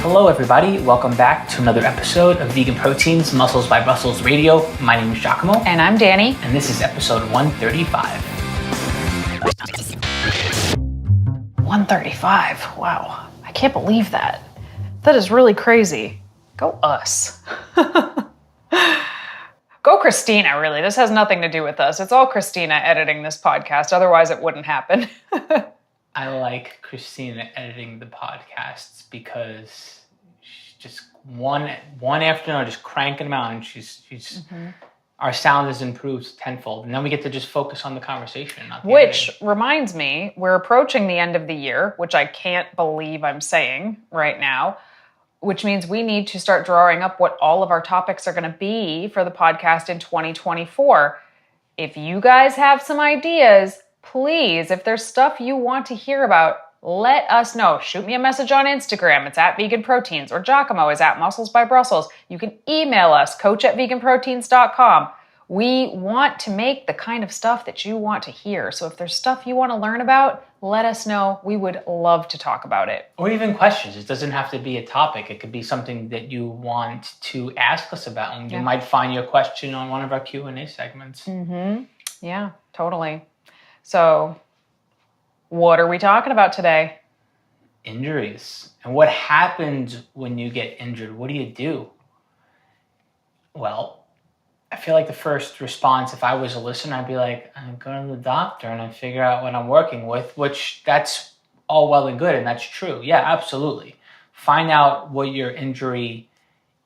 Hello everybody, welcome back to another episode of Vegan Proteins, Muscles by Brussels Radio. My name is 𝐿𝐿𝐵𝐿. And I'm Danny. And this is episode 135. 135, wow. I can't believe that. That is really crazy. Go us. Go Christina, really. This has nothing to do with us. It's all Christina editing this podcast, otherwise it wouldn't happen. I like Christina editing the podcasts because she's just one afternoon just cranking them out, and she's our sound is improved tenfold, and then we get to just focus on the conversation. Not the Which editing. reminds me, we're approaching the end of the year, which I can't believe I'm saying right now, which means we need to start drawing up what all of our topics are going to be for the podcast in 2024. If you guys have some ideas, please, if there's stuff you want to hear about, let us know. Shoot me a message on Instagram. It's at VeganProteins, or 𝐿𝐿𝐵𝐿 is at Muscles by Brussels. You can email us, coach@veganproteins.com. We want to make the kind of stuff that you want to hear. So if there's stuff you want to learn about, let us know. We would love to talk about it. Or even questions. It doesn't have to be a topic. It could be something that you want to ask us about, and you might find your question on one of our Q&A segments. Yeah, totally. So what are we talking about today? Injuries. And what happens when you get injured? What do you do? Well, I feel like the first response, if I was a listener, I'd be like, I'm going to the doctor and I figure out what I'm working with, which that's all well and good, and that's true. Yeah, absolutely. Find out what your injury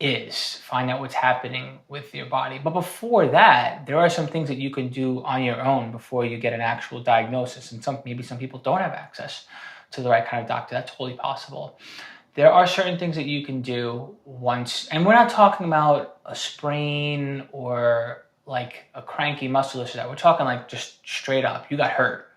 is. Find out what's happening with your body. But before that, there are some things that you can do on your own before you get an actual diagnosis. And maybe some people don't have access to the right kind of doctor. That's totally possible. There are certain things that you can do once, and we're not talking about a sprain or like a cranky muscle issue. We're talking like just straight up, you got hurt.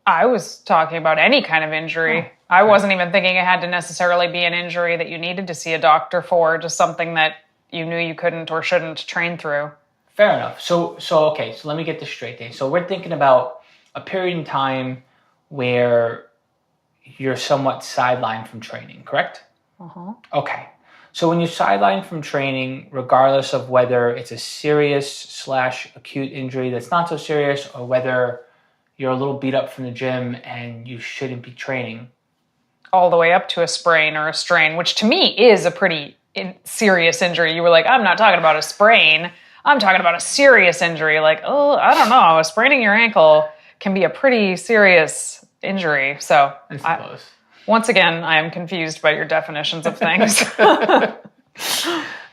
I was talking about any kind of injury. I wasn't even thinking it had to necessarily be an injury that you needed to see a doctor for, just something that you knew you couldn't or shouldn't train through. Fair enough. So let me get this straight, Dave. So we're thinking about a period in time where you're somewhat sidelined from training, correct? Okay. So when you're sidelined from training, regardless of whether it's a serious/acute injury that's not so serious, or whether you're a little beat up from the gym and you shouldn't be training. All the way up to a sprain or a strain, which to me is a pretty serious injury. You were like, I'm not talking about a sprain. I'm talking about a serious injury. Like, oh, I don't know. Spraining your ankle can be a pretty serious injury. So I suppose. Once again, I am confused by your definitions of things.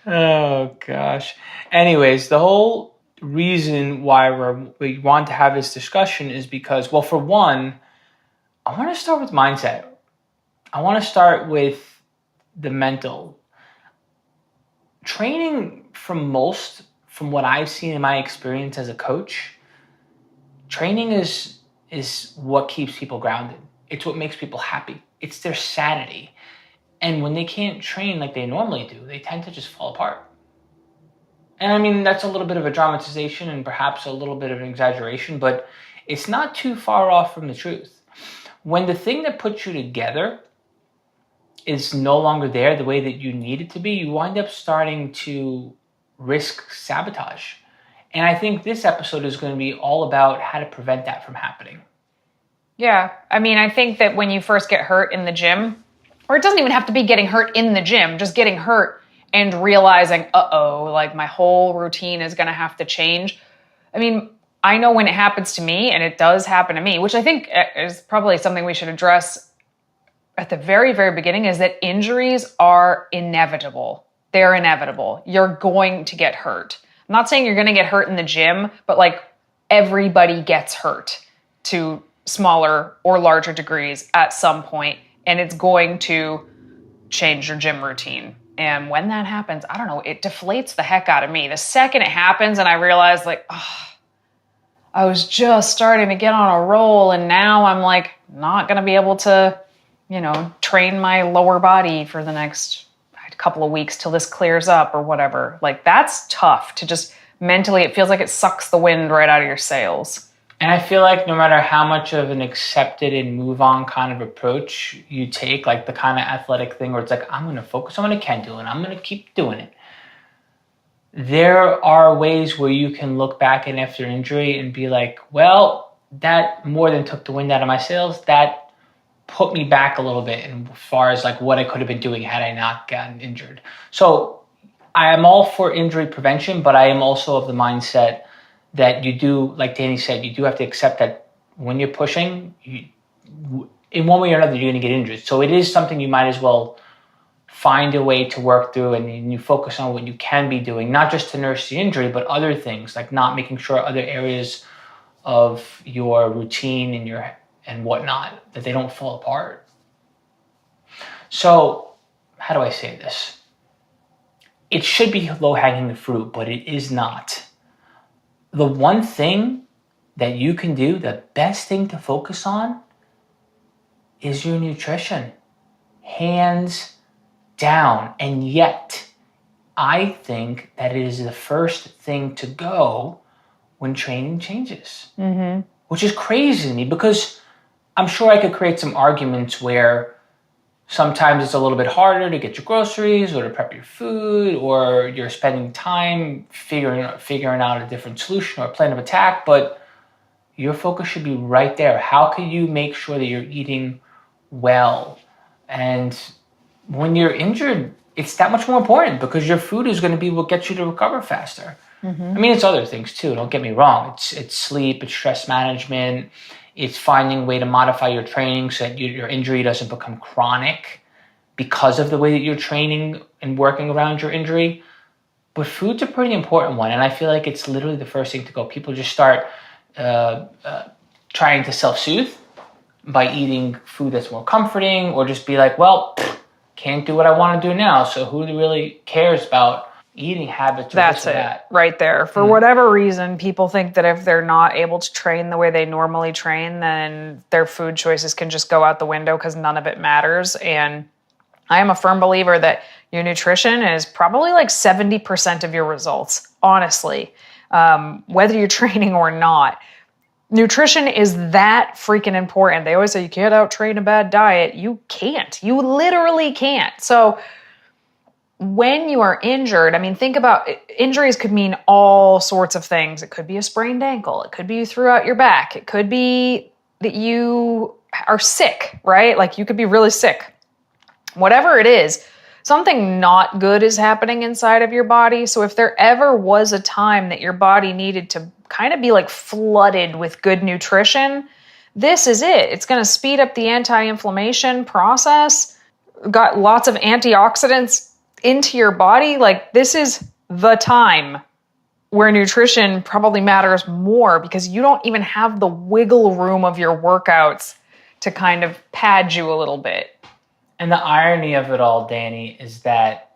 Oh, gosh. Anyways, the whole reason why we want to have this discussion is because, well, for one, I want to start with mindset. I want to start with the mental. Training from what I've seen in my experience as a coach, training is what keeps people grounded. It's what makes people happy. It's their sanity. And when they can't train like they normally do, they tend to just fall apart. And I mean, that's a little bit of a dramatization and perhaps a little bit of an exaggeration, but it's not too far off from the truth. When the thing that puts you together is no longer there the way that you need it to be, you wind up starting to risk sabotage. And I think this episode is going to be all about how to prevent that from happening. Yeah. I mean, I think that when you first get hurt in the gym, or it doesn't even have to be getting hurt in the gym, just getting hurt and realizing, like my whole routine is going to have to change. I mean, I know when it happens to me, and it does happen to me, which I think is probably something we should address at the very, very beginning, is that injuries are inevitable. They're inevitable. You're going to get hurt. I'm not saying you're going to get hurt in the gym, but like everybody gets hurt to smaller or larger degrees at some point, and it's going to change your gym routine. And when that happens, I don't know, it deflates the heck out of me. The second it happens and I realize like, I was just starting to get on a roll, and now I'm like not going to be able to, train my lower body for the next couple of weeks till this clears up or whatever. Like that's tough to just mentally, it feels like it sucks the wind right out of your sails. And I feel like no matter how much of an accepted and move on kind of approach you take, like the kind of athletic thing where it's like, I'm going to focus on what I can do and I'm going to keep doing it. There are ways where you can look back and after injury and be like, well, that more than took the wind out of my sails. That put me back a little bit as far as like what I could have been doing had I not gotten injured. So I am all for injury prevention, but I am also of the mindset that you do, like Danny said, you do have to accept that when you're pushing, in one way or another, you're going to get injured. So it is something you might as well find a way to work through, and you focus on what you can be doing, not just to nurse the injury, but other things, like not making sure other areas of your routine and whatnot, that they don't fall apart. So how do I say this? It should be low-hanging fruit, but it is not. The one thing that you can do, the best thing to focus on, is your nutrition. Hands down. And yet, I think that it is the first thing to go when training changes. Mm-hmm. Which is crazy to me, because I'm sure I could create some arguments where sometimes it's a little bit harder to get your groceries or to prep your food, or you're spending time figuring out a different solution or a plan of attack, but your focus should be right there. How can you make sure that you're eating well? And when you're injured, it's that much more important, because your food is going to be what gets you to recover faster. Mm-hmm. I mean, it's other things too, don't get me wrong. It's sleep, it's stress management, it's finding a way to modify your training so that your injury doesn't become chronic because of the way that you're training and working around your injury. But food's a pretty important one, and I feel like it's literally the first thing to go. People just start trying to self-soothe by eating food that's more comforting, or just be like, well, can't do what I want to do now, so who really cares about eating habits? That's it, right there. For whatever reason, people think that if they're not able to train the way they normally train, then their food choices can just go out the window because none of it matters. And I am a firm believer that your nutrition is probably like 70% of your results, honestly, whether you're training or not. Nutrition is that freaking important. They always say you can't out-train a bad diet. You can't. You literally can't. So when you are injured, I mean, think about injuries could mean all sorts of things. It could be a sprained ankle. It could be you threw out your back. It could be that you are sick, right? Like you could be really sick. Whatever it is, something not good is happening inside of your body. So if there ever was a time that your body needed to kind of be like flooded with good nutrition, this is it. It's going to speed up the anti-inflammation process. Got lots of antioxidants into your body. Like this is the time where nutrition probably matters more, because you don't even have the wiggle room of your workouts to kind of pad you a little bit. And the irony of it all, Danny, is that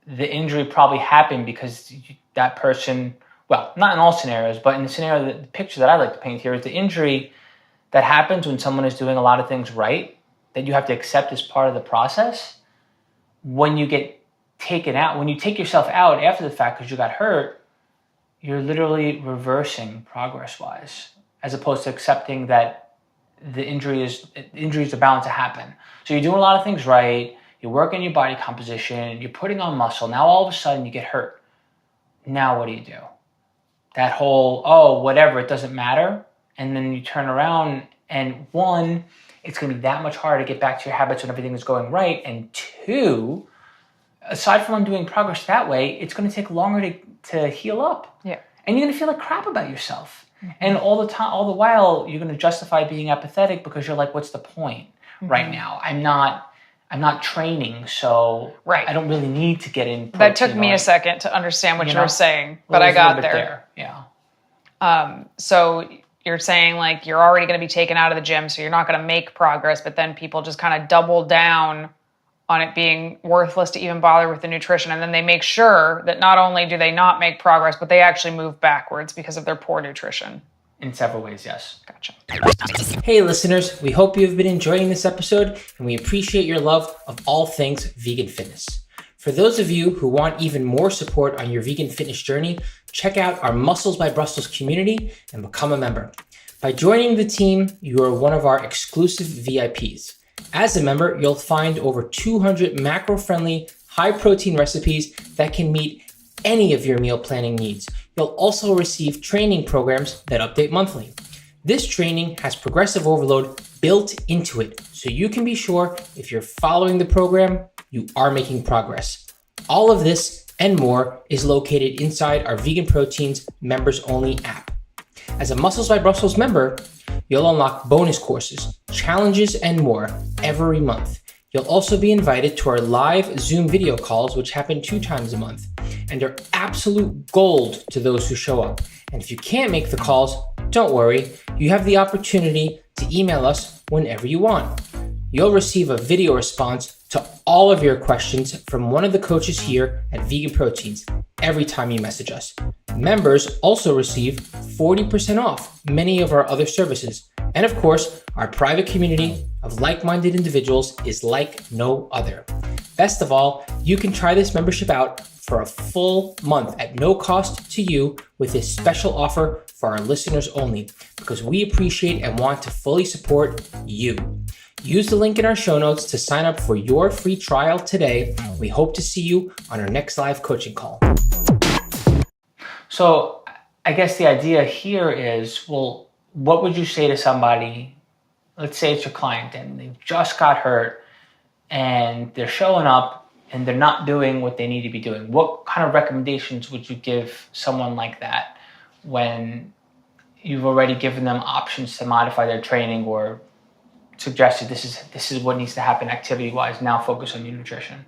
the injury probably happened because that person, well, not in all scenarios, but in the scenario, the picture that I like to paint here is the injury that happens when someone is doing a lot of things right, that you have to accept as part of the process. When you get taken out, when you take yourself out after the fact because you got hurt, you're literally reversing progress-wise, as opposed to accepting that the injuries are bound to happen. So you're doing a lot of things right, you're working your body composition, you're putting on muscle, now all of a sudden you get hurt. Now what do you do? That whole, oh, whatever, it doesn't matter. And then you turn around and one, it's going to be that much harder to get back to your habits when everything is going right. And two, aside from undoing progress that way, it's going to take longer to heal up. Yeah. And you're going to feel like crap about yourself. Mm-hmm. And all the while, you're going to justify being apathetic because you're like, what's the point right now? I'm not training, so I don't really need to get in. That took me a second to understand what you were saying, but I got there. Yeah. So you're saying like you're already going to be taken out of the gym, so you're not going to make progress, but then people just kind of double down on it being worthless to even bother with the nutrition. And then they make sure that not only do they not make progress, but they actually move backwards because of their poor nutrition. In several ways, yes. Gotcha. Hey listeners, we hope you've been enjoying this episode, and we appreciate your love of all things vegan fitness. For those of you who want even more support on your vegan fitness journey, check out our Muscles by Brussels community and become a member. By joining the team, you are one of our exclusive VIPs. As a member, you'll find over 200 macro-friendly, high-protein recipes that can meet any of your meal planning needs. You'll also receive training programs that update monthly. This training has progressive overload built into it, so you can be sure if you're following the program, you are making progress. All of this and more is located inside our Vegan Proteins members only app. As a Muscles by Brussels member, you'll unlock bonus courses, challenges, and more every month. You'll also be invited to our live Zoom video calls, which happen 2 times a month, and are absolute gold to those who show up. And if you can't make the calls, don't worry, you have the opportunity to email us whenever you want. You'll receive a video response to all of your questions from one of the coaches here at Vegan Proteins every time you message us. Members also receive 40% off many of our other services. And of course, our private community of like-minded individuals is like no other. Best of all, you can try this membership out for a full month at no cost to you with this special offer for our listeners only, because we appreciate and want to fully support you. Use the link in our show notes to sign up for your free trial today. We hope to see you on our next live coaching call. So I guess the idea here is, well, what would you say to somebody, let's say it's your client and they just got hurt and they're showing up and they're not doing what they need to be doing? What kind of recommendations would you give someone like that when you've already given them options to modify their training or suggested this is what needs to happen activity-wise, now focus on your nutrition?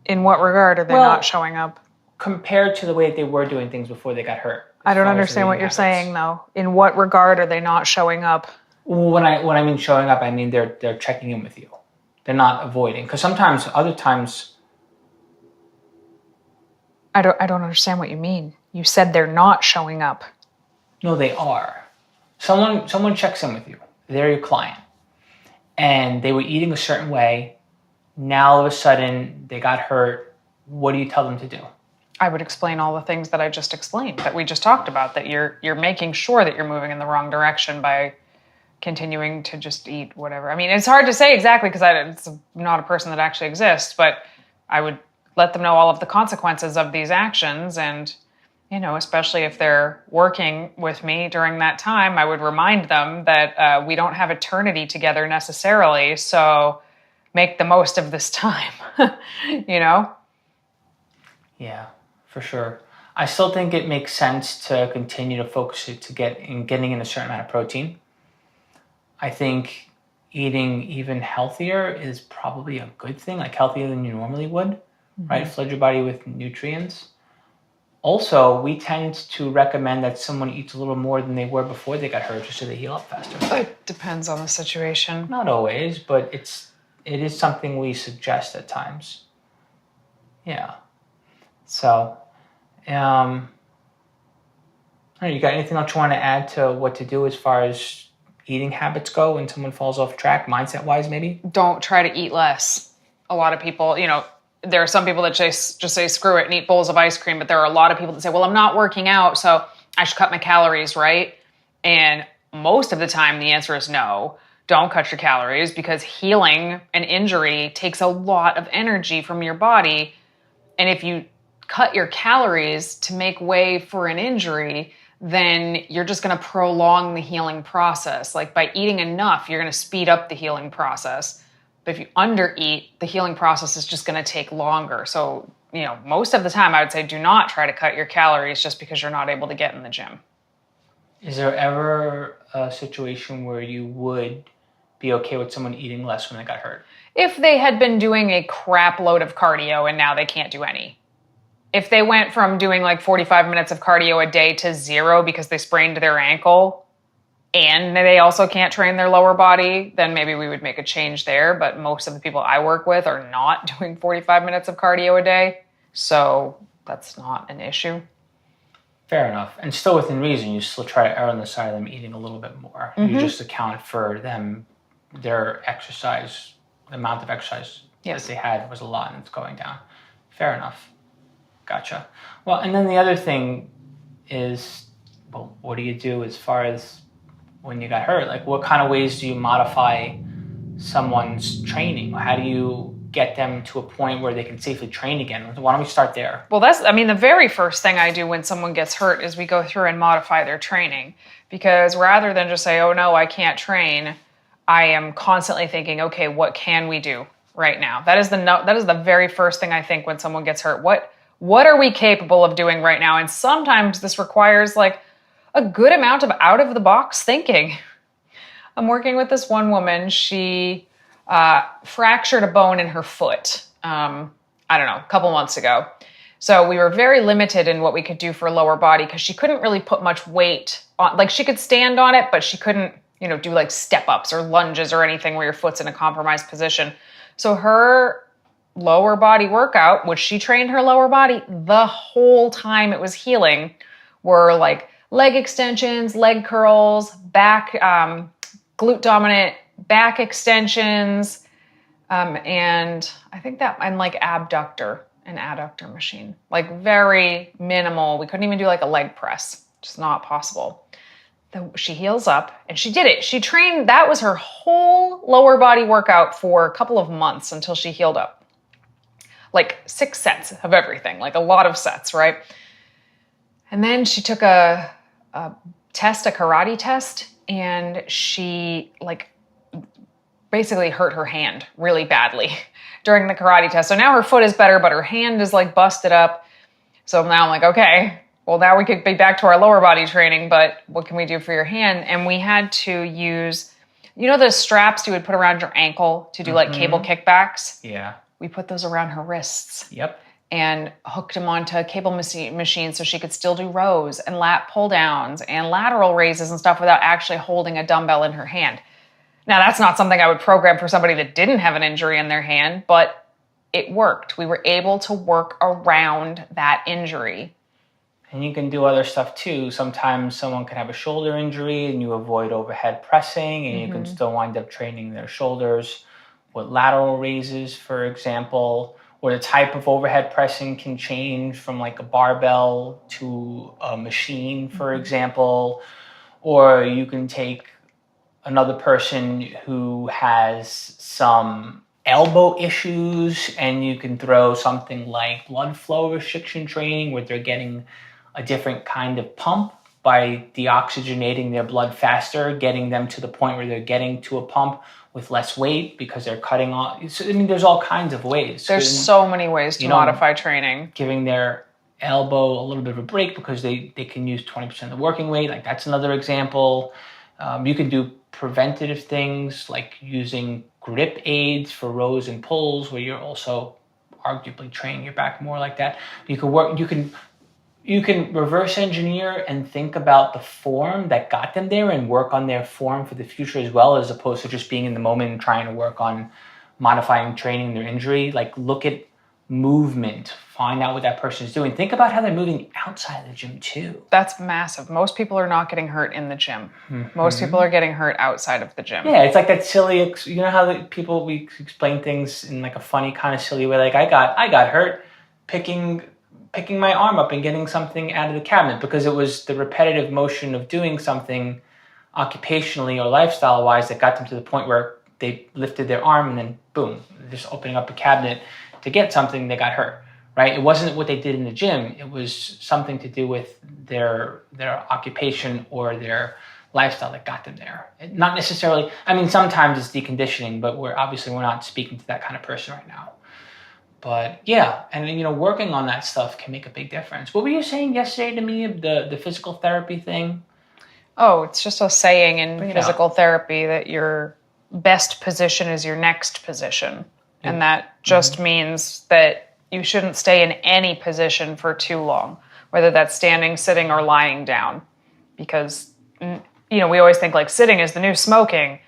In what regard are they not showing up? Compared to the way they were doing things before they got hurt. I don't understand what you're saying, though. In what regard are they not showing up? When I mean showing up, I mean they're checking in with you. They're not avoiding. Because sometimes, other times... I don't understand what you mean. You said they're not showing up. No, they are. Someone checks in with you. They're your client. And they were eating a certain way. Now all of a sudden they got hurt. What do you tell them to do? I would explain all the things that I just explained, that we just talked about, that you're making sure that you're moving in the wrong direction by continuing to just eat whatever. I mean, it's hard to say exactly because it's not a person that actually exists, but I would let them know all of the consequences of these actions. And, you know, especially if they're working with me during that time, I would remind them that we don't have eternity together necessarily. So make the most of this time, you know? Yeah, for sure. I still think it makes sense to continue to focus it to getting in a certain amount of protein. I think eating even healthier is probably a good thing, like healthier than you normally would, right? Flood your body with nutrients. Also, we tend to recommend that someone eats a little more than they were before they got hurt, just so they heal up faster. It depends on the situation. Not always, but it is something we suggest at times. Yeah. So, you got anything else you want to add to what to do as far as eating habits go when someone falls off track, mindset-wise maybe? Don't try to eat less. A lot of people, you know, there are some people that just say screw it and eat bowls of ice cream, but there are a lot of people that say, well, I'm not working out, so I should cut my calories, right? And most of the time the answer is no. Don't cut your calories, because healing an injury takes a lot of energy from your body. And if you cut your calories to make way for an injury, then you're just going to prolong the healing process. Like by eating enough, you're going to speed up the healing process. But if you undereat, the healing process is just going to take longer. So, you know, most of the time I would say do not try to cut your calories just because you're not able to get in the gym. Is there ever a situation where you would be okay with someone eating less when they got hurt? If they had been doing a crap load of cardio and now they can't do any. If they went from doing like 45 minutes of cardio a day to 0 because they sprained their ankle and they also can't train their lower body, then maybe we would make a change there. But most of the people I work with are not doing 45 minutes of cardio a day. So that's not an issue. Fair enough. And still within reason, you still try to err on the side of them eating a little bit more. You just account for them, their exercise, the amount of exercise that they had was a lot and it's going down. Fair enough. Gotcha. Well, and then the other thing is, well, what do you do as far as when you got hurt? Like, what kind of ways do you modify someone's training? How do you get them to a point where they can safely train again? Why don't we start there? Well, the very first thing I do when someone gets hurt is we go through and modify their training, because rather than just say, oh no, I can't train, I am constantly thinking, okay, what can we do right now? That is the very first thing I think when someone gets hurt. What are we capable of doing right now? And sometimes this requires like a good amount of out of the box thinking. I'm working with this one woman. She fractured a bone in her foot, I don't know, a couple months ago. So we were very limited in what we could do for lower body because she couldn't really put much weight on, like she could stand on it, but she couldn't, do like step ups or lunges or anything where your foot's in a compromised position. So her lower body workout, which she trained her lower body the whole time it was healing, were like leg extensions, leg curls, back, glute dominant back extensions, and I think and like abductor and adductor machine, like very minimal. We couldn't even do like a leg press, just not possible. She heals up and she did it. She trained, that was her whole lower body workout for a couple of months until she healed up. Like 6 sets of everything, like a lot of sets, right? And then she took a karate test, and she like basically hurt her hand really badly during the karate test. So now her foot is better, but her hand is like busted up. So now I'm like, okay, well now we could be back to our lower body training, but what can we do for your hand? And we had to use, the straps you would put around your ankle to do like cable kickbacks? Yeah. We put those around her wrists. Yep. And hooked them onto a cable machine so she could still do rows and lat pull downs and lateral raises and stuff without actually holding a dumbbell in her hand. Now, that's not something I would program for somebody that didn't have an injury in their hand, but it worked. We were able to work around that injury. And you can do other stuff too. Sometimes someone can have a shoulder injury and you avoid overhead pressing, and you can still wind up training their shoulders with lateral raises, for example, or the type of overhead pressing can change from like a barbell to a machine, for example. Or you can take another person who has some elbow issues and you can throw something like blood flow restriction training, where they're getting a different kind of pump by deoxygenating their blood faster, getting them to the point where they're getting to a pump with less weight because they're cutting off. There's all kinds of ways. There's so many ways to modify training. Giving their elbow a little bit of a break because they can use 20% of the working weight. Like that's another example. You can do preventative things like using grip aids for rows and pulls, where you're also arguably training your back more like that. You can reverse engineer and think about the form that got them there and work on their form for the future as well, as opposed to just being in the moment and trying to work on modifying training their injury. Like look at movement, find out what that person is doing. Think about how they're moving outside of the gym too. That's massive. Most people are not getting hurt in the gym. Most people are getting hurt outside of the gym. Yeah, it's like that silly, how we explain things in like a funny kind of silly way. Like I got hurt picking my arm up and getting something out of the cabinet because it was the repetitive motion of doing something occupationally or lifestyle-wise that got them to the point where they lifted their arm and then boom, just opening up a cabinet to get something, they got hurt, right? It wasn't what they did in the gym. It was something to do with their occupation or their lifestyle that got them there. Not necessarily, sometimes it's deconditioning, but we're not speaking to that kind of person right now. But yeah, and working on that stuff can make a big difference. What were you saying yesterday to me, the physical therapy thing? Oh, it's just a saying in physical therapy that your best position is your next position. And that just means that you shouldn't stay in any position for too long, whether that's standing, sitting, or lying down. Because, we always think like sitting is the new smoking.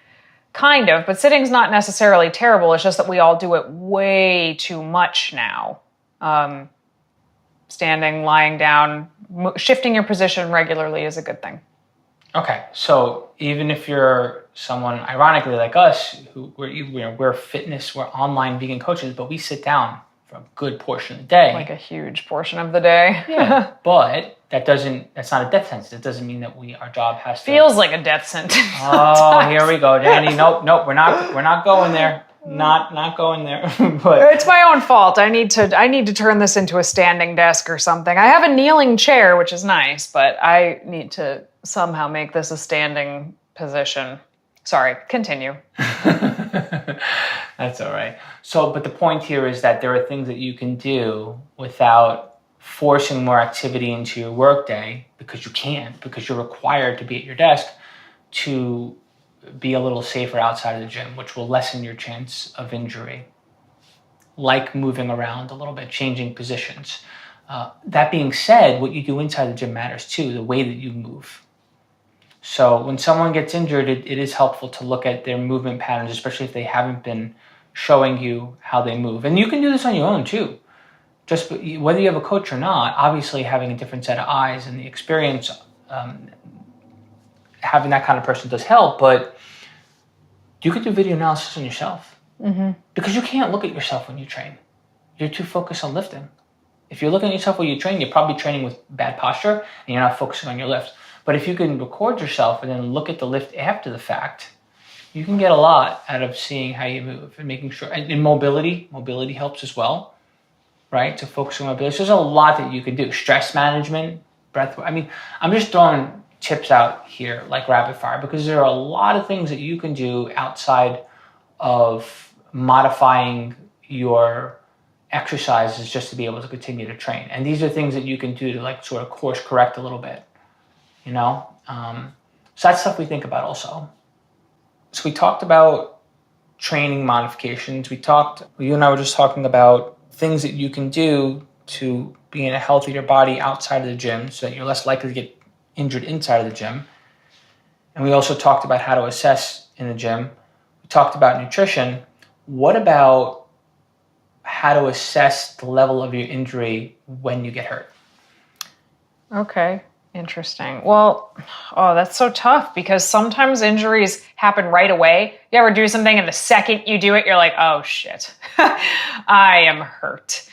Kind of, but sitting's not necessarily terrible. It's just that we all do it way too much now. Standing, lying down, shifting your position regularly is a good thing. Okay, so even if you're someone, ironically like us, who we're fitness, we're online vegan coaches, but we sit down for a good portion of the day. Like a huge portion of the day. Yeah, but that's not a death sentence. It doesn't mean that our job has to. Feels like a death sentence. Oh, here we go, Danny. Nope, we're not going there. Not going there. But it's my own fault. I need to turn this into a standing desk or something. I have a kneeling chair, which is nice, but I need to somehow make this a standing position. Sorry, continue. That's all right. So, but the point here is that there are things that you can do without forcing more activity into your workday, because you can't, because you're required to be at your desk, to be a little safer outside of the gym, which will lessen your chance of injury, like moving around a little bit, changing positions. That being said, what you do inside the gym matters too, the way that you move. So when someone gets injured, it is helpful to look at their movement patterns, especially if they haven't been showing you how they move. And you can do this on your own too. Just whether you have a coach or not, obviously having a different set of eyes and the experience, having that kind of person does help, but you could do video analysis on yourself. Mm-hmm. Because you can't look at yourself when you train. You're too focused on lifting. If you're looking at yourself when you train, you're probably training with bad posture and you're not focusing on your lift. But if you can record yourself and then look at the lift after the fact, you can get a lot out of seeing how you move and making sure. And in mobility helps as well, right? To focus on mobility. So there's a lot that you can do. Stress management, breath. I mean, I'm just throwing tips out here like rapid fire, because there are a lot of things that you can do outside of modifying your exercises just to be able to continue to train. And these are things that you can do to like sort of course correct a little bit, you know? So that's stuff we think about also. So we talked about training modifications. You and I were just talking about things that you can do to be in a healthier body outside of the gym so that you're less likely to get injured inside of the gym. And we also talked about how to assess in the gym. We talked about nutrition. What about how to assess the level of your injury when you get hurt? Okay, interesting. Well, that's so tough, because sometimes injuries happen right away. You ever do something and the second you do it, you're like, oh shit, I am hurt.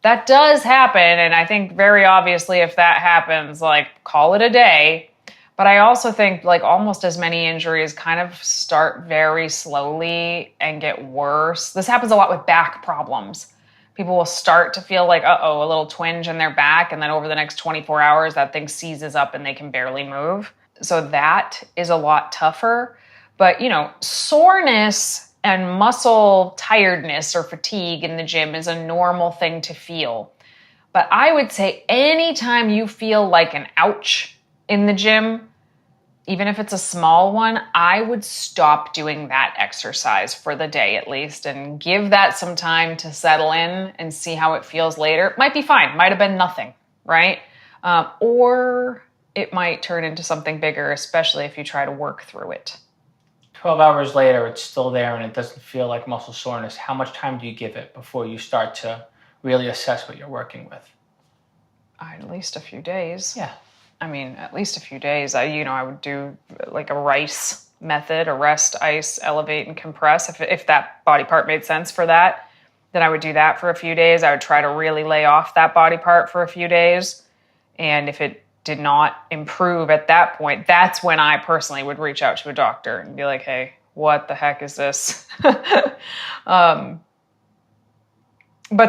That does happen, and I think very obviously if that happens, like, call it a day. But I also think like almost as many injuries kind of start very slowly and get worse. This happens a lot with back problems. People will start to feel like, a little twinge in their back, and then over the next 24 hours, that thing seizes up and they can barely move. So that is a lot tougher. But, soreness and muscle tiredness or fatigue in the gym is a normal thing to feel. But I would say anytime you feel like an ouch in the gym, even if it's a small one, I would stop doing that exercise for the day at least and give that some time to settle in and see how it feels later. Might be fine, might have been nothing, right? Or it might turn into something bigger, especially if you try to work through it. 12 hours later, it's still there and it doesn't feel like muscle soreness. How much time do you give it before you start to really assess what you're working with? At least a few days. Yeah. I mean, at least a few days. I would do like a RICE method, arrest, ice, elevate, and compress. If that body part made sense for that, then I would do that for a few days. I would try to really lay off that body part for a few days. And if it did not improve at that point, that's when I personally would reach out to a doctor and be like, hey, what the heck is this? But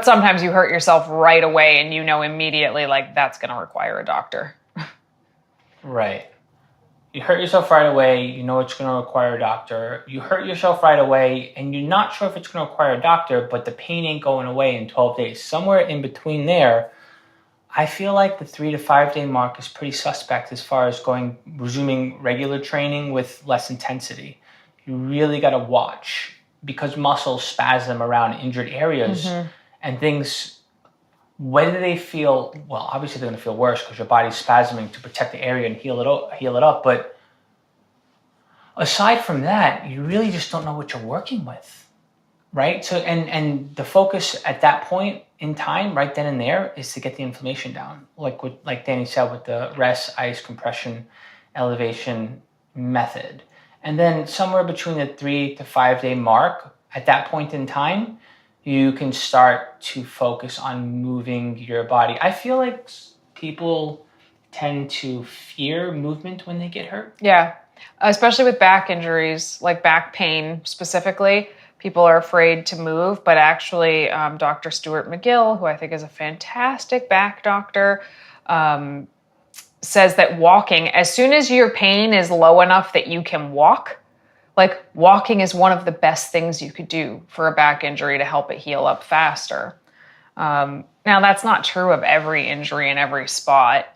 sometimes you hurt yourself right away and immediately like that's going to require a doctor. Right. You hurt yourself right away, it's going to require a doctor. You hurt yourself right away and you're not sure if it's going to require a doctor, but the pain ain't going away in 12 days. Somewhere in between there, I feel like the 3 to 5 day mark is pretty suspect as far as resuming regular training with less intensity. You really got to watch, because muscles spasm around injured areas and things, whether they feel, well, obviously they're going to feel worse because your body's spasming to protect the area and heal it up. But aside from that, you really just don't know what you're working with, right? So, and the focus at that point in time, right then and there, is to get the inflammation down. Like Danny said, with the rest, ice, compression, elevation method. And then somewhere between the 3 to 5 day mark, at that point in time, you can start to focus on moving your body. I feel like people tend to fear movement when they get hurt. Yeah, especially with back injuries, like back pain specifically. People are afraid to move, but actually Dr. Stuart McGill, who I think is a fantastic back doctor, says that walking, as soon as your pain is low enough that you can walk, like walking is one of the best things you could do for a back injury to help it heal up faster. Now, that's not true of every injury in every spot.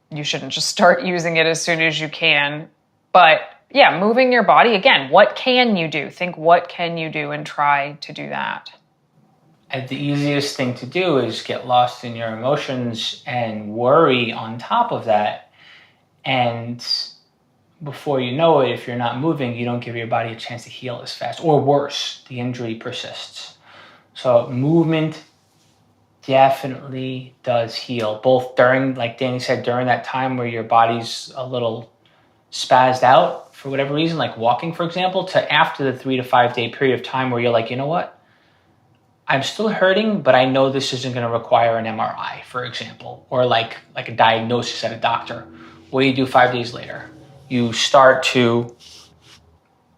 You shouldn't just start using it as soon as you can. But yeah, moving your body, again, what can you do? Think what can you do and try to do that. And the easiest thing to do is get lost in your emotions and worry on top of that. And before you know it, if you're not moving, you don't give your body a chance to heal as fast. Or worse, the injury persists. So movement definitely does heal, both during, like Danny said, during that time where your body's a little spazzed out for whatever reason, like walking, for example, to after the 3 to 5 day period of time where you're like, you know what? I'm still hurting, but I know this isn't going to require an MRI, for example, or like a diagnosis at a doctor. What do you do 5 days later? You start to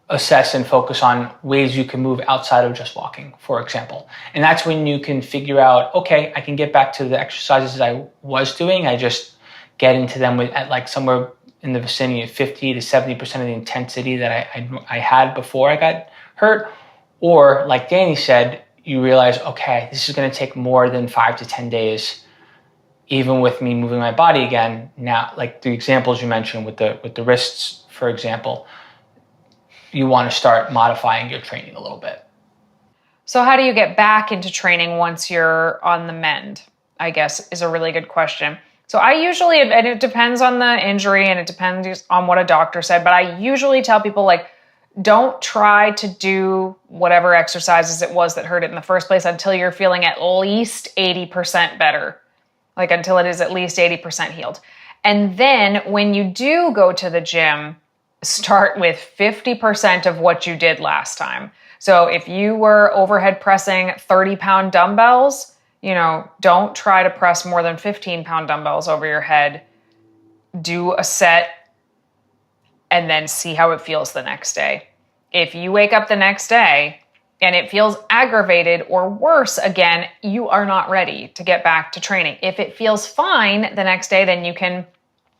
assess and focus on ways you can move outside of just walking, for example. And that's when you can figure out, okay, I can get back to the exercises that I was doing. I just get into them at like somewhere in the vicinity of 50 to 70% of the intensity that I had before I got hurt. Or like Danny said, you realize, okay, this is going to take more than 5 to 10 days, even with me moving my body again. Now, like the examples you mentioned with the wrists, for example, you want to start modifying your training a little bit. So how do you get back into training once you're on the mend, I guess, is a really good question. So I usually, and it depends on the injury and it depends on what a doctor said, but I usually tell people, like, don't try to do whatever exercises it was that hurt it in the first place until you're feeling at least 80% better, like until it is at least 80% healed. And then when you do go to the gym, start with 50% of what you did last time. So if you were overhead pressing 30-pound dumbbells, don't try to press more than 15-pound dumbbells over your head. Do a set and then see how it feels the next day. If you wake up the next day and it feels aggravated or worse again, you are not ready to get back to training. If it feels fine the next day, then you can,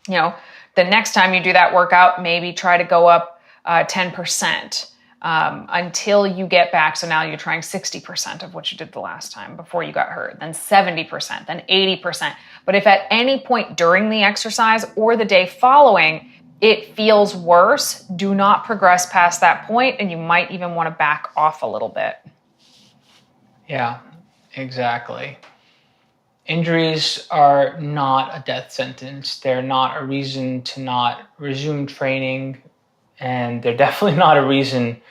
the next time you do that workout, maybe try to go up 10% until you get back. So now you're trying 60% of what you did the last time before you got hurt, then 70%, then 80%. But if at any point during the exercise or the day following, it feels worse, do not progress past that point, and you might even want to back off a little bit. Yeah, exactly. Injuries are not a death sentence. They're not a reason to not resume training, and they're definitely not a reason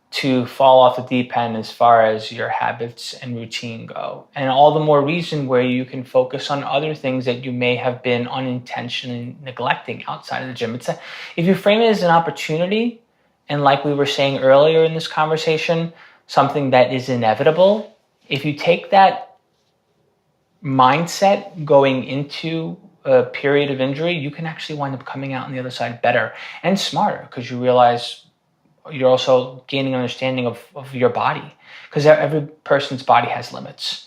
to fall off the deep end as far as your habits and routine go. And all the more reason where you can focus on other things that you may have been unintentionally neglecting outside of the gym. If you frame it as an opportunity, and like we were saying earlier in this conversation, something that is inevitable, if you take that mindset going into a period of injury, you can actually wind up coming out on the other side better and smarter, because you realize you're also gaining an understanding of your body, because every person's body has limits.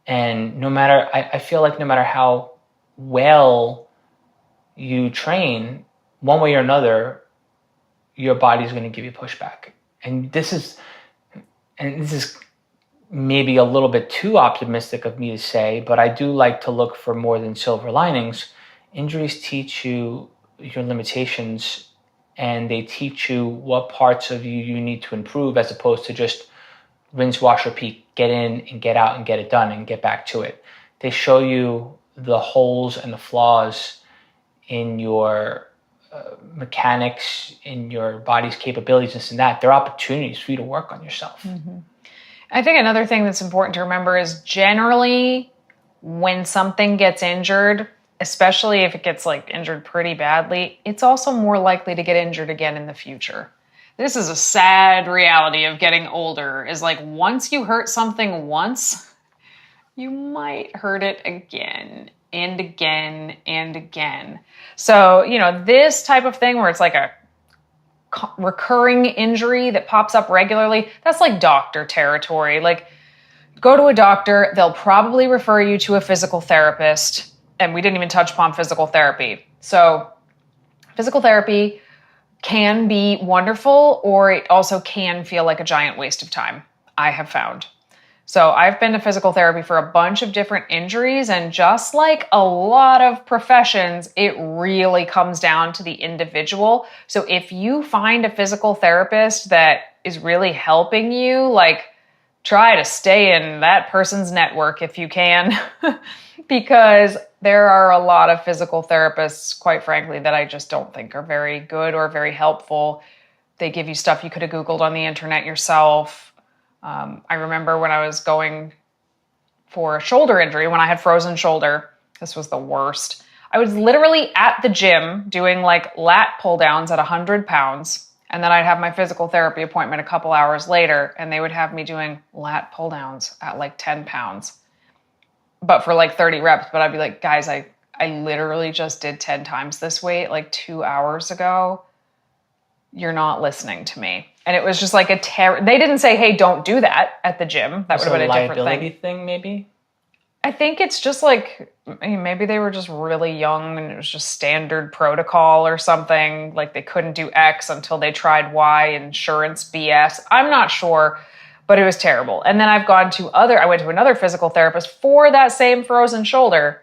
And I feel like no matter how well you train, one way or another, your body's going to give you pushback. And this is maybe a little bit too optimistic of me to say, but I do like to look for more than silver linings. Injuries teach you your limitations, and they teach you what parts of you need to improve, as opposed to just rinse, wash, repeat, get in and get out and get it done and get back to it. They show you the holes and the flaws in your mechanics, in your body's capabilities, this and that. They're opportunities for you to work on yourself. Mm-hmm. I think another thing that's important to remember is, generally when something gets injured, especially if it gets injured pretty badly, it's also more likely to get injured again in the future. This is a sad reality of getting older, is once you hurt something once, you might hurt it again. and again and again. So, you know, this type of thing where it's like a recurring injury that pops up regularly, that's like doctor territory. Like, go to a doctor, they'll probably refer you to a physical therapist. And we didn't even touch upon physical therapy. So physical therapy can be wonderful, or it also can feel like a giant waste of time, I have found. So I've been to physical therapy for a bunch of different injuries, and just like a lot of professions, it really comes down to the individual. So if you find a physical therapist that is really helping you, like, try to stay in that person's network if you can, because there are a lot of physical therapists, quite frankly, that I just don't think are very good or very helpful. They give you stuff you could have Googled on the internet yourself. I remember when I was going for a shoulder injury, when I had frozen shoulder, this was the worst. I was literally at the gym doing like lat pull downs at 100 pounds. And then I'd have my physical therapy appointment a couple hours later, and they would have me doing lat pull downs at like 10 pounds, but for like 30 reps. But I'd be like, guys, I literally just did 10 times this weight like 2 hours ago. You're not listening to me. And it was just like they didn't say, hey, don't do that at the gym. That would have been a different liability thing, maybe? I think it's just like, maybe they were just really young and it was just standard protocol or something. Like they couldn't do X until they tried Y, insurance BS. I'm not sure, but it was terrible. And then I went to another physical therapist for that same frozen shoulder.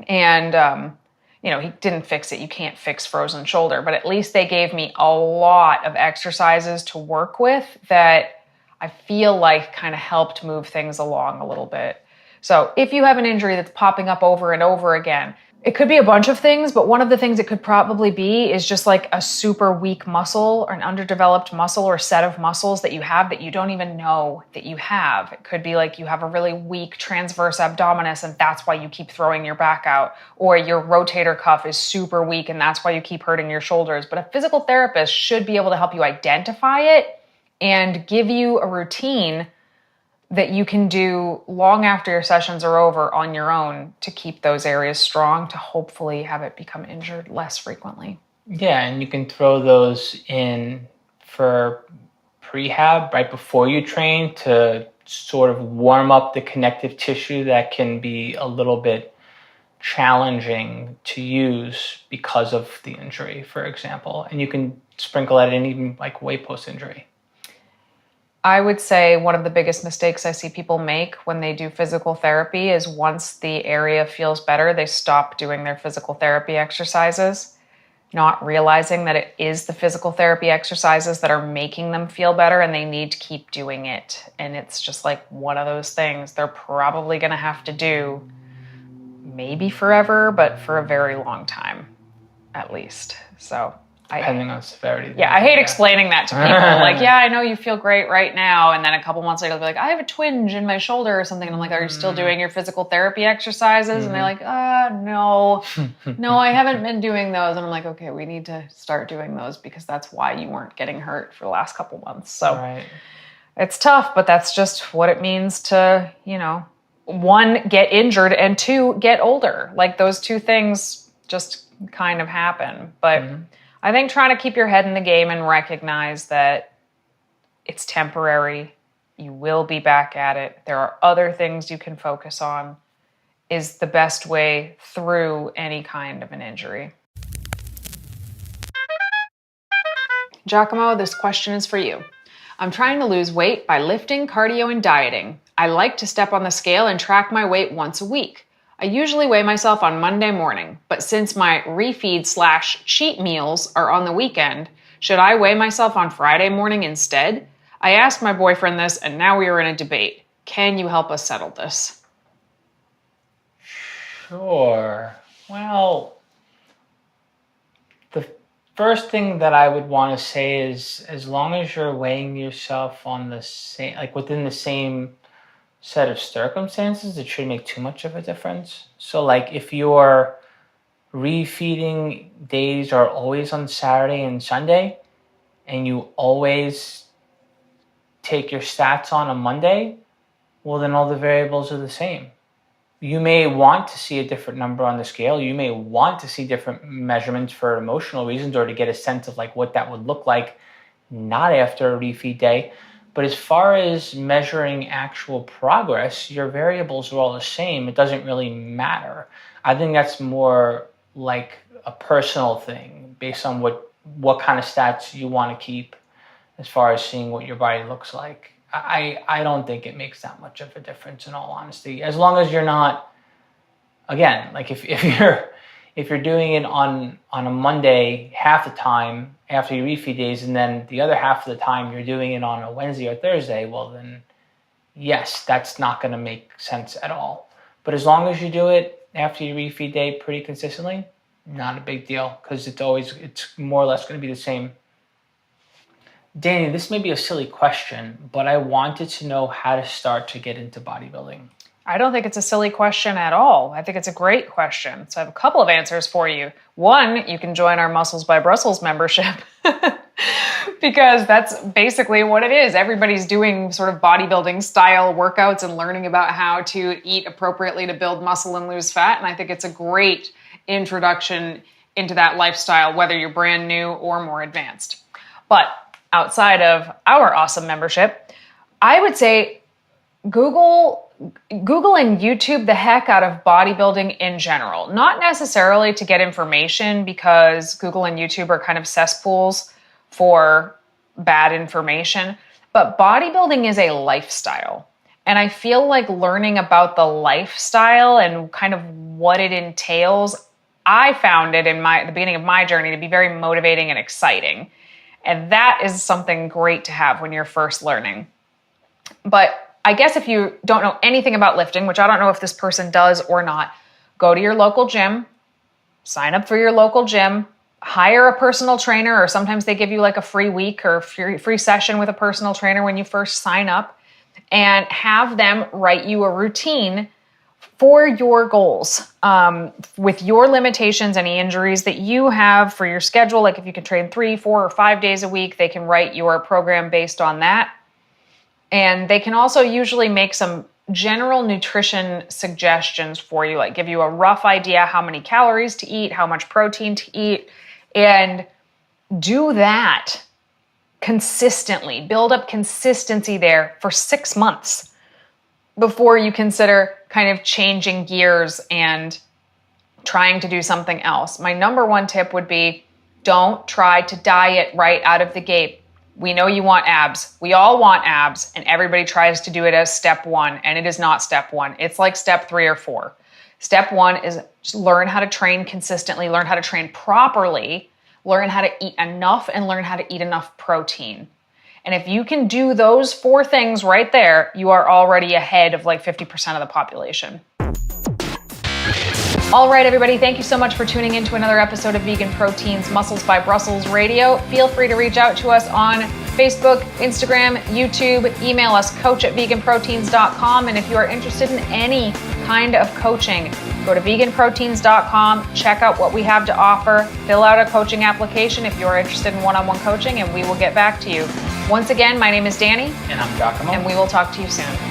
And, he didn't fix it. You can't fix frozen shoulder, but at least they gave me a lot of exercises to work with that I feel like kind of helped move things along a little bit. So if you have an injury that's popping up over and over again, it could be a bunch of things, but one of the things it could probably be is just like a super weak muscle or an underdeveloped muscle or set of muscles that you have that you don't even know that you have. It could be like you have a really weak transverse abdominis and that's why you keep throwing your back out, or your rotator cuff is super weak and that's why you keep hurting your shoulders. But a physical therapist should be able to help you identify it and give you a routine that you can do long after your sessions are over on your own to keep those areas strong, to hopefully have it become injured less frequently. Yeah, and you can throw those in for prehab right before you train to sort of warm up the connective tissue that can be a little bit challenging to use because of the injury, for example. And you can sprinkle that in even like way post-injury. I would say one of the biggest mistakes I see people make when they do physical therapy is once the area feels better, they stop doing their physical therapy exercises, not realizing that it is the physical therapy exercises that are making them feel better and they need to keep doing it. And it's just like one of those things they're probably going to have to do maybe forever, but for a very long time, at least. So depending on severity. Yeah, I hate explaining that to people. Like, yeah, I know you feel great right now. And then a couple months later, they'll be like, I have a twinge in my shoulder or something. And I'm like, are you still doing your physical therapy exercises? And they're like, no, I haven't been doing those. And I'm like, okay, we need to start doing those because that's why you weren't getting hurt for the last couple months. So It's tough, but that's just what it means to, one, get injured, and two, get older. Like those two things just kind of happen. But I think trying to keep your head in the game and recognize that it's temporary, you will be back at it, there are other things you can focus on, is the best way through any kind of an injury. Giacomo, this question is for you. I'm trying to lose weight by lifting, cardio, and dieting. I like to step on the scale and track my weight once a week. I usually weigh myself on Monday morning, but since my refeed/cheat meals are on the weekend, should I weigh myself on Friday morning instead? I asked my boyfriend this, and now we are in a debate. Can you help us settle this? Sure. Well, the first thing that I would want to say is, as long as you're weighing yourself on the same, like within the same set of circumstances, it shouldn't make too much of a difference. So like if your refeeding days are always on Saturday and Sunday, and you always take your stats on a Monday, well then all the variables are the same. You may want to see a different number on the scale. You may want to see different measurements for emotional reasons or to get a sense of like what that would look like, not after a refeed day. But as far as measuring actual progress, your variables are all the same. It doesn't really matter. I think that's more like a personal thing based on what kind of stats you want to keep as far as seeing what your body looks like. I don't think it makes that much of a difference, in all honesty, as long as you're not, again, like if you're doing it on a Monday half the time after your refeed days, and then the other half of the time you're doing it on a Wednesday or Thursday, well then yes, that's not going to make sense at all. But as long as you do it after your refeed day pretty consistently, not a big deal, because it's more or less going to be the same. Danny, this may be a silly question, but I wanted to know how to start to get into bodybuilding. I don't think it's a silly question at all. I think it's a great question. So I have a couple of answers for you. One, you can join our Muscles by Brussels membership because that's basically what it is. Everybody's doing sort of bodybuilding style workouts and learning about how to eat appropriately to build muscle and lose fat. And I think it's a great introduction into that lifestyle, whether you're brand new or more advanced. But outside of our awesome membership, I would say Google and YouTube the heck out of bodybuilding in general. Not necessarily to get information, because Google and YouTube are kind of cesspools for bad information, but bodybuilding is a lifestyle. And I feel like learning about the lifestyle and kind of what it entails, I found it in the beginning of my journey to be very motivating and exciting. And that is something great to have when you're first learning. But I guess if you don't know anything about lifting, which I don't know if this person does or not, go to your local gym, sign up for your local gym, hire a personal trainer, or sometimes they give you like a free week or free session with a personal trainer when you first sign up, and have them write you a routine for your goals, with your limitations, any injuries that you have for your schedule. Like if you can train 3, 4, or 5 days a week, they can write your program based on that. And they can also usually make some general nutrition suggestions for you, like give you a rough idea how many calories to eat, how much protein to eat, and do that consistently. Build up consistency there for 6 months before you consider kind of changing gears and trying to do something else. My number one tip would be, don't try to diet right out of the gate. We know you want abs. We all want abs, and everybody tries to do it as step 1, and it is not step 1. It's like step 3 or 4. Step 1 is just learn how to train consistently, learn how to train properly, learn how to eat enough, and learn how to eat enough protein. And if you can do those 4 things right there, you are already ahead of like 50% of the population. All right, everybody, thank you so much for tuning in to another episode of Vegan Proteins Muscles by Brussels Radio. Feel free to reach out to us on Facebook, Instagram, YouTube. Email us, coach@veganproteins.com. And if you are interested in any kind of coaching, go to veganproteins.com, check out what we have to offer, fill out a coaching application if you are interested in one-on-one coaching, and we will get back to you. Once again, my name is Danny. And I'm Giacomo. And we will talk to you soon.